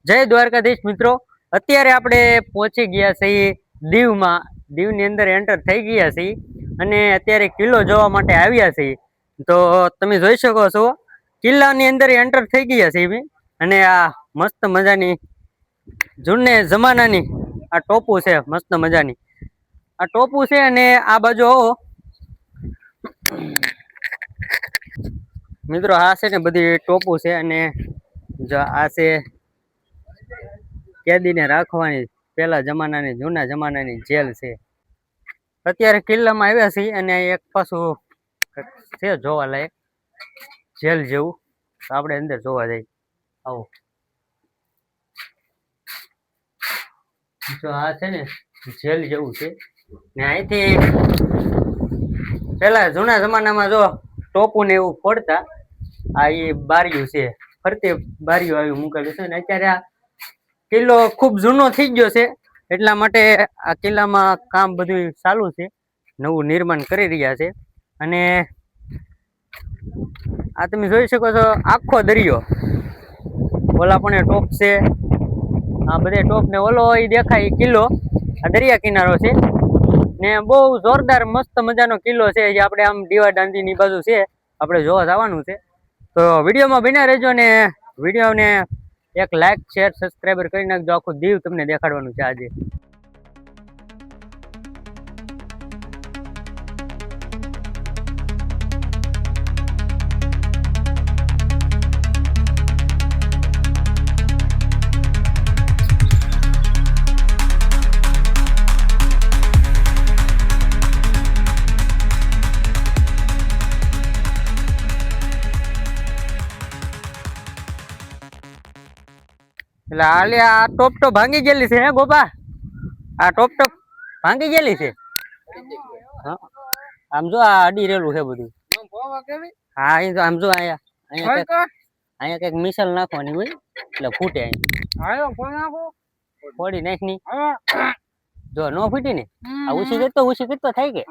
જય દ્વારકાધીશ મિત્રો, અત્યારે આપણે પહોંચી ગયા છીએ દીવમાં. દીવની અંદર એન્ટર થઈ ગયા છીએ અને અત્યારે કિલ્લો જોવા માટે આવ્યા છીએ. તો તમે જોઈ શકો છો કિલ્લાની અંદર એન્ટર થઈ ગયા છીએ અને આ મસ્ત મજાની જૂને જમાનાની આ ટોપુ છે. મસ્ત મજાની આ ટોપુ છે અને આ બાજુ મિત્રો આ છે ને બધી ટોપુ છે અને જો આ છે કેદીને રાખવાની પેલા જમાનાની જૂના જમાનાની જેલ છે. અત્યારે કિલ્લામાં આવ્યા છીએ અને એક પાછું છે જોવા લાયક જેલ જેવું, તો આપણે અંદર જોવા જઈએ. આવો જો આ છે ને જેલ જેવું છે ને અહીંથી પેલા જૂના જમાનામાં જો ટોપુ ને એવું ફોડતા. આ એ બારીયું છે, ફરતે બારીયું આવ્યું મૂકેલું છે ને અત્યારે આ કિલ્લો ખૂબ જૂનો થઈ ગયો છે એટલા માટે આ કિલ્લામાં કામ બધું ચાલુ છે, નવું નિર્માણ કરી રહ્યા છે. અને આ તમે જોઈ શકો છો આખો દરિયો, ઓલા પણ ટોપ છે, આ બધે ટોપ ને ઓલો એ દેખાય કિલ્લો આ દરિયા કિનારો છે ને બહુ જોરદાર મસ્ત મજાનો કિલ્લો છે જે આપણે આમ દીવા દાંડી ની બાજુ છે, આપણે જોવા જવાનું છે. તો વિડીયોમાં બન્યા રહેજો ને વિડીયોને એક લાઈક શેર સબસ્ક્રાઈબર કરી નાખજો. આખું દીવ તમને દેખાડવાનું છે આજે. એટલે હાલે આ ટોપ તો ભાંગી ગયેલી છે હે ગોપા, આ ટોપ ભાંગી ગયેલી છે. આમ જો આ અડી રહેલું છે બધું. હા અહીં તો આમ જો અહીંયા કઈક મિસાલ નાખવાની હોય એટલે ફૂટે. ફોડી નાખ ની જો નો ફૂટી ને આ ઉછી કરતો થાય કે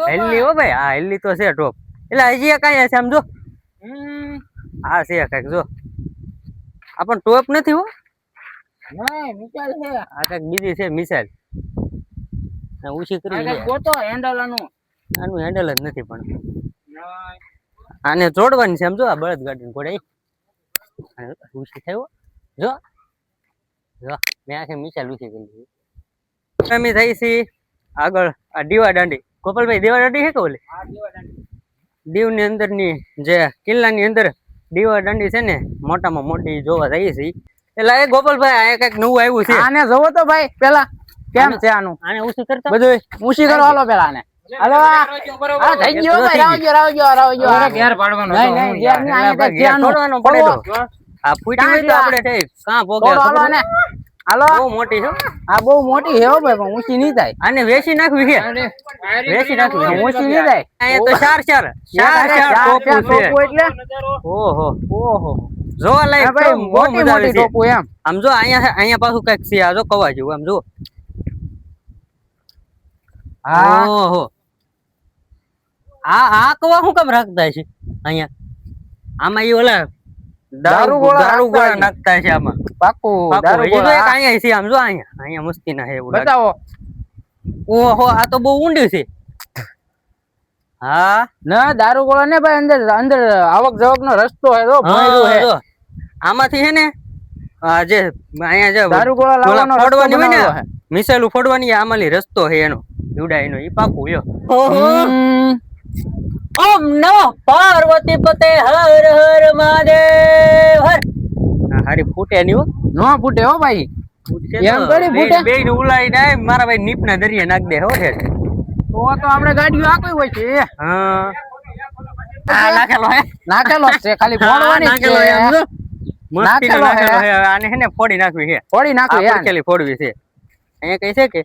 હેલ્લી હો ભાઈ. હા હેલ્લી તો છે ટોપ. એટલે હજી કઈ છે આમ જો આ છે કઈક જો આ પણ ટોપ નથી હો, આ કઈક બીજી છે મિસાઇલ. ઉછી કરી આનું હેન્ડલ જ નથી પણ આને જોડવાની છે. આમ જો આ બળદ ગાડી ઘોડે ઉછી થયો જો જો મેં આખી મિસાઇલ ઉછી કરી. અમે થઈ છીએ આગળ આ દીવા દાંડી. ગોપાલભાઈ દીવા દાંડી છે કે ઓલી દીવ ની અંદર ની જે કિલ્લા ની અંદર દીવા દાંડી છે ને મોટામાં મોટી જોવા જઈએ છીએ. એટલે એ ગોપાલભાઈ આ કઈક નવું આવ્યું છે. આને જોવો તો ભાઈ પેલા કેમ છે આનું. આને ઉછી કરતા બધું ઉછી કરો હાલો પેલા આને. હાલો આ થઈ ગયો ભાઈ. રાવજો ઘેર પાડવાનો. નહીં ઘેર ની આને ધ્યાન છોડવાનો પડે તો આ ફૂટી હોય તો આપણે થઈ કાં પોગે. હાલો આને હાલો. બહુ મોટી છે આ બહુ મોટી છે હો ભાઈ, પણ ઊંચી નહીં થાય. આને વેચી નાખવી છે, વેચી નાખવી ઊંચી નહીં થાય. અહીંયા તો ચાર ટોપુ એટલે ઓહો ઓહો જોવા લાયક ભાઈ. મોટી મોટી ટોપુ એમ. આમ જો અહીંયા પાછું કઈક છે આ જો કવા જેવું આમ જો. ઓહો આ કવા શું કામ રાખતા છે અહીંયા? આમાં એ ઓલા દારૂ ગોળા નાખતા છે આમાં. પાકું દારૂ ગોળા અહીંયા છે. આમ જો અહીંયા મસ્તી ના છે એવું બતાવો. ઓહો આ તો બહુ ઊંડી છે. હા ના દારૂ ગોળા ને ભાઈ અંદર આવક જવક નો રસ્તો હે જો. આમાંથી છે ને જે અહીંયા જે દારૂ ગોળા લાવવાનો ફોડવાની હોય ને મિસાઈલ ફોડવાની આમાંલી રસ્તો છે એનો ઉડાઈનો ઈ પાકું યો. ઓમ નમો પાર્વતી પતે હર હર મહાદેવ હર. હારી ફૂટે ની હો, નો ફૂટે હો ભાઈ. એમ કરી ફૂટે બે ને ઉલાઈ જાય મારા ભાઈ નીપના દરિયા નાખ દે હો છે. તો આપણે ગાડીઓ આકઈ હોય છે. હા આ નાખેલો છે ખાલી ફોડવાની છે. નાખેલો હે આને હે ને ફોડી નાખવી છે. ફોડી નાખવી આ કેલી ફોડવી છે. અહીંયા કઈ છે કે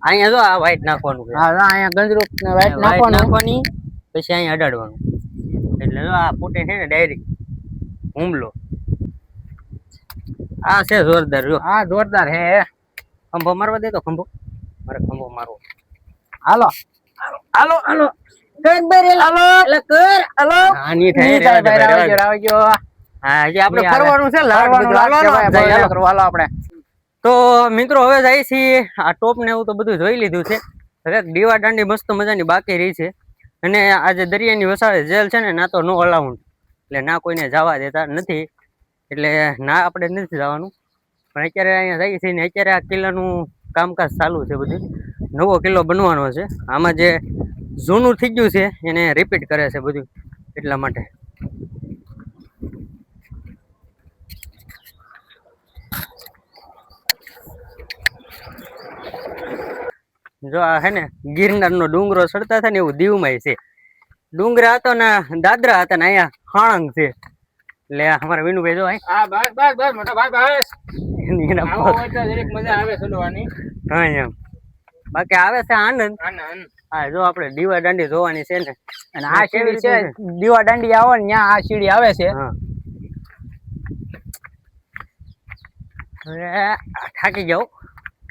અહીંયા જો આ વ્હાઈટ નાખવાનું છે. હા અહીંયા ગંજરૂપ ને વ્હાઈટ નાખવાની પછી અહીંયા અડાડવાનું એટલે જો આ ફૂટે છે ને ડાયરેક્ટ હુમલો. આ છે જોરદાર જો. હા જોરદાર હે. ખંભો મારવા દે તો ખંભો મારે ખંભો મારવો. હાલો હાલો હાલો કર બેરે હાલો એટલે કર હાલો. આની થાય રાવજો હા હજી આપણે નહીં આવે. ફરવાનું છે ફરવાનું લાગશે ભાઈ, જાય, બોલે હાલો. કરો, હાલો આપણે. તો મિત્રો હવે જાય છીએ આ ટોપ ને એવું તો બધું જોઈ લીધું છે. હવે દીવા દાંડી મસ્ત મજાની બાકી રહી છે. અને આજે દરિયાની વસાડે જેલ છે ને ના તો નો અલાઉન્ડ, એટલે ના કોઈને જવા દેતા નથી, એટલે ના આપણે નથી જવાનું. પણ અત્યારે અહીંયા જઈએ છીએ ને અત્યારે આ કિલ્લાનું કામકાજ ચાલુ છે બધું. નવો કિલ્લો બનવાનો છે. આમાં જે જૂનું થઈ ગયું છે એને રિપીટ કરે છે બધું, એટલા માટે. જો આ હે ને ગિરનારનો ડુંગરો ચડતા હતા ને એવું દીવમાં છે. ડુંગરા હતો ને દાદરા હતા ને અહીંયા હાણંગ છે. એટલે અમારા વિનુભાઈ જો બસ મોટા ભાઈ, બસ. એના આવો હોય તો જરીક મજા આવે ચડવાની. હા એમ બાકી આવે છે આનંદ. હા જો આપણે દીવા દાંડી જોવાની છે ને, અને આ સીડી છે દીવા દાંડી આવો ને ત્યાં આ સીડી આવે છે. હા હવે થાકી જાઓ,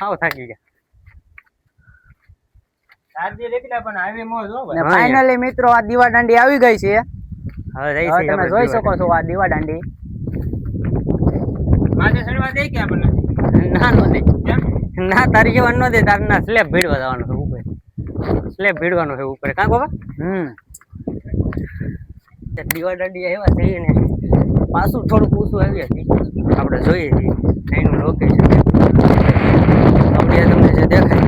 આવો થાકી ગયા. ફાઇનલી મિત્રો આ દીવા દાંડી આવી ગઈ છે. હવે તમે જોઈ શકો છો આ દીવા દાંડી. ના નો દે, ના તારી જવાનું ન દે, તાર ના સ્લેબ ભીડવા જવાનું છે ઉપર. સ્લેબ ભીડવાનું છે ઉપર, કાં બાબા? દીવા દાંડી એવા થઈ ને પાછું થોડુંક ઊંચું આવીએ છીએ આપણે જોઈએ છીએ એનું લોકેશન. આપણે તમને જે દેખાય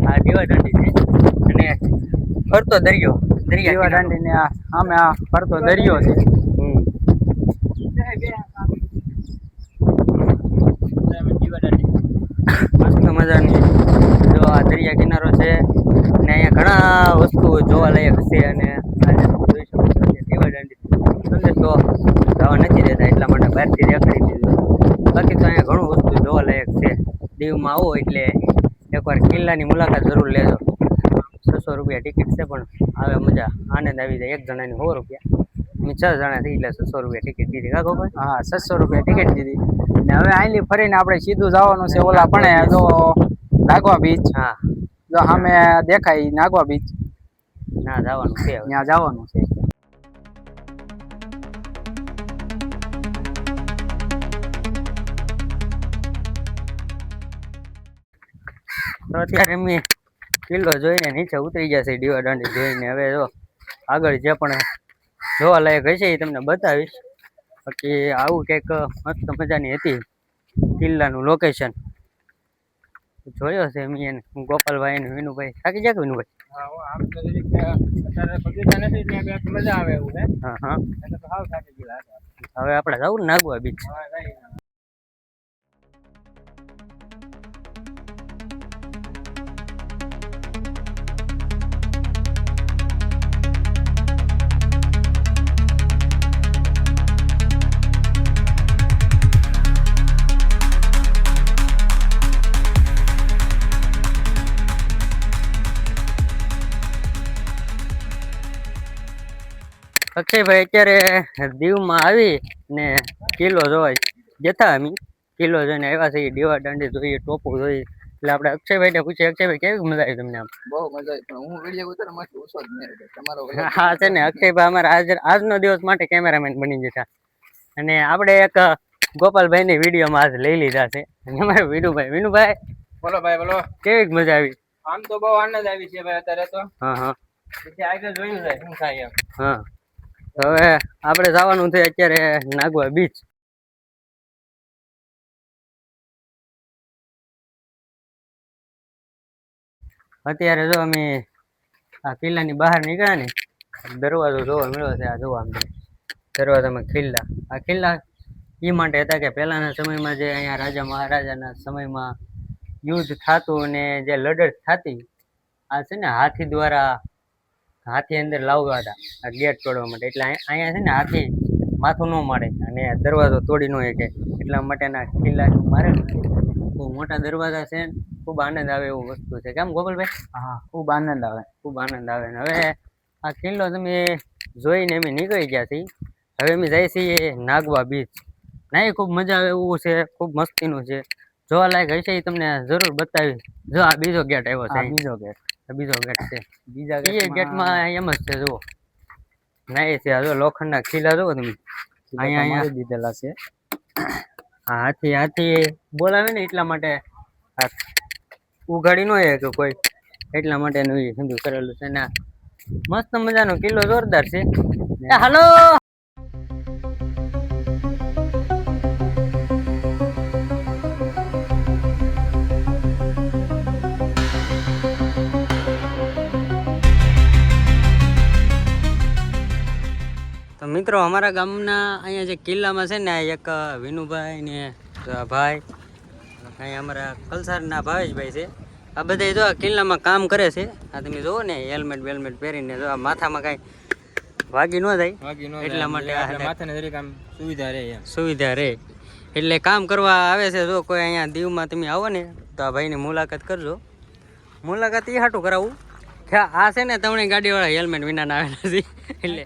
આ દીવા દાંડી છે અને ફરતો દરિયો, દીવા દાંડી ને સામે આ ફરતો દરિયો છે. મસ્ત મજાની જો આ દરિયા કિનારો છે ને અહીંયા ઘણા વસ્તુઓ જોવાલાયક છે. અને આજે તમે જોઈ શકો છો કે દીવા દાંડી અંદર તો જવા નથી દેતા, એટલા માટે બહારથી દેખાડી દીધું. બાકી તો અહીંયા ઘણું વસ્તુ જોવાલાયક છે. દીવમાં આવો એટલે એકવાર કિલ્લાની મુલાકાત જરૂર લેજો. 600 રૂપિયા ટિકિટ છે પણ આવે મજા, આનંદ આવી જાય. એક જણાની 100 રૂપિયા, અમે 6 જણા થઈ એટલે 600 રૂપિયા ટિકિટ દીધી. કાકો ભાઈ? હા 600 રૂપિયા ટિકિટ દીધી. ને હવે અહીંથી ફરીને આપણે સીધું જવાનું છે ઓલા પણ જો નાગવા બીચ. હા જો સામે દેખાય નાગવા બીચ, ના જવાનું છે, ત્યાં જવાનું છે. તો અત્યારે અમે કિલ્લો જોઈને નીચે ઉતરી ગયા છે દીવા દાંડી જોઈને. હવે જો આગળ જે પણ જોવા લાયક હશે એ તમને બતાવીશ. બાકી આવું કંઈક મસ્ત મજાની હતી કિલ્લાનું લોકેશન. જોયો છે મેં એને, ગોપાલભાઈ ને વિનુભાઈ. થાકી જાય વિનુભાઈ? મજા આવે એવું છે. હા હા હવે આપણે જવું ને નાગવા બીચ. અક્ષયભાઈ અત્યારે દીવમાં આવી ને કિલ્લો જોવાય જતા અમે કિલ્લો જોઈને આવ્યા છે. દીવા દાંડી જોઈએ, ટોપો જોઈએ, એટલે આપણે અક્ષયભાઈ ને પૂછીએ. અક્ષયભાઈ કેવી મજા આવી તમને? આમ બહુ મજા આવી, પણ હું વિડિયો ઉતારવામાં ઓછો જ નહીં તમારો. હા છે ને અક્ષયભાઈ અમારા આજનો દિવસ માટે કેમેરામેન બની જતા. અને આપણે એક ગોપાલભાઈ ની વિડીયોમાં આજ લઈ લીધા છે. અમારે વિનુભાઈ બોલો ભાઈ બોલો, કેવી મજા આવી? આમ તો બહુ આનંદ આવી છે ભાઈ અત્યારે તો. હા હા પછી આગળ જોયું છે શું થાય એમ. હા હવે આપણે જવાનું છે અત્યારે નાગવા બીચ. અત્યારે જો અમે આ કિલ્લાની બહાર નીકળ્યા ને, દરવાજો જોવા મળ્યો છે. આ જોવા દરવાજામાં કિલ્લા. આ કિલ્લા એ માટે હતા કે પહેલાના સમયમાં જે અહીંયા રાજા મહારાજાના સમયમાં યુદ્ધ થતું અને જે લડત થતી, આ છે ને હાથી દ્વારા, હાથી અંદર લાવવા હતા આ ગેટ તોડવા માટે. એટલે અહીંયા છે ને હાથી માથું ન મારે અને દરવાજો તોડી ન શકે, એટલા માટેના કિલ્લાનું મારેલું છે. બહુ મોટા દરવાજા છે, ખૂબ આનંદ આવે એવું વસ્તુ છે. કેમ ગોપાલભાઈ? હા ખૂબ આનંદ આવે, ખૂબ આનંદ આવે. હવે આ કિલ્લો તમે જોઈને અમે નીકળી ગયા છીએ. હવે અમે જઈએ છીએ નાગવા બીચ. ના ખૂબ મજા આવે એવું છે, ખૂબ મસ્તીનું છે. જોવા લાયક હશે એ તમને જરૂર બતાવી. જો આ બીજો ગેટ આવ્યો છે. બીજો ગેટ છે. બીજા ગેટમાં એમ જ છે. જુઓ ના એ છે. જો લોખંડના ખીલા જુઓ તમે, અહીંયા દીધેલા છે. હા હાથી બોલાવે ને એટલા માટે આ ઉઘાડી ન હોય કે કોઈ એટલા માટે સમજુ કરેલું છે ને મસ્ત મજાનો કિલ્લો જોરદાર છે. હાલો તો મિત્રો અમારા ગામના અહીંયા જે કિલ્લામાં છે ને એક વિનુભાઈ ને ભાઈ અહીંયા અમારા કલસારના ભાવેશભાઈ છે. આ બધા જો આ કિલ્લામાં કામ કરે છે. આ તમે જોવો ને હેલ્મેટ બેલ્મેટ પહેરીને જો આ માથામાં કાંઈ વાગી ન જાય એટલા માટે માથાને જરીક આમ સુવિધા રહે એટલે કામ કરવા આવે છે. જો કોઈ અહીંયા દીવમાં તમે આવો ને તો આ ભાઈની મુલાકાત કરજો. મુલાકાત એ હાટું કરાવું કે આ છે ને તમને ગાડીવાળા હેલ્મેટ વિના આવેલા છે એટલે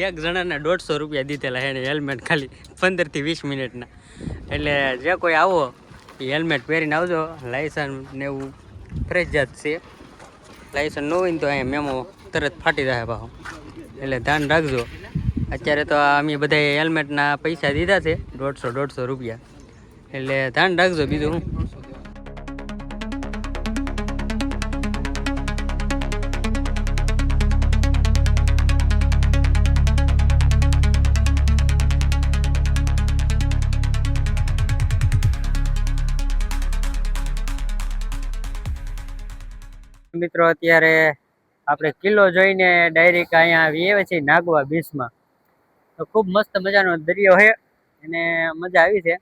એક જણાને 150 રૂપિયા દીધેલા એને હેલ્મેટ ખાલી 15 થી 20 મિનિટના. એટલે જે કોઈ આવો એ હેલ્મેટ પહેરીને આવજો. લાયસન્સ ને એવું ફરજિયાત છે. લાયસન્સ ન હોય ને તો અહીંયા મેમો તરત ફાટી જાય ભાવ એટલે ધ્યાન રાખજો. અત્યારે તો અમે બધા હેલ્મેટના પૈસા દીધા છે 150 રૂપિયા એટલે ધ્યાન રાખજો. બીજું હું મિત્રો અત્યારે આપણે કિલ્લો જોઈને ડાયરેક્ટ અહીંયા આવીએ છીએ નાગવા બીચમાં. તો ખૂબ મસ્ત મજાનો દરિયો છે અને મજા આવી છે.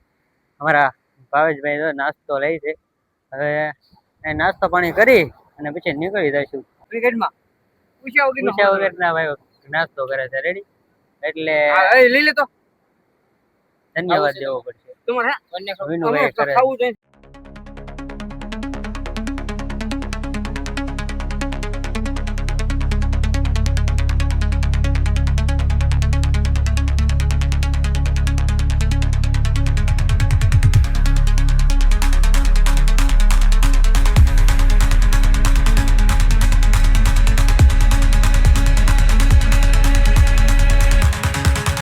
અમારા ભાવેશભાઈ તો નાસ્તો લે છે. હવે નાસ્તો પાણી કરી અને પછી નીકળી જઈશું ક્રિકેટમાં. પૂછ્યા વગરના ભાઈ નાસ્તો કરે છે. રેડી એટલે લઈ લે તો ધન્યવાદ દેવો પડશે. વિનુભાઈ કરે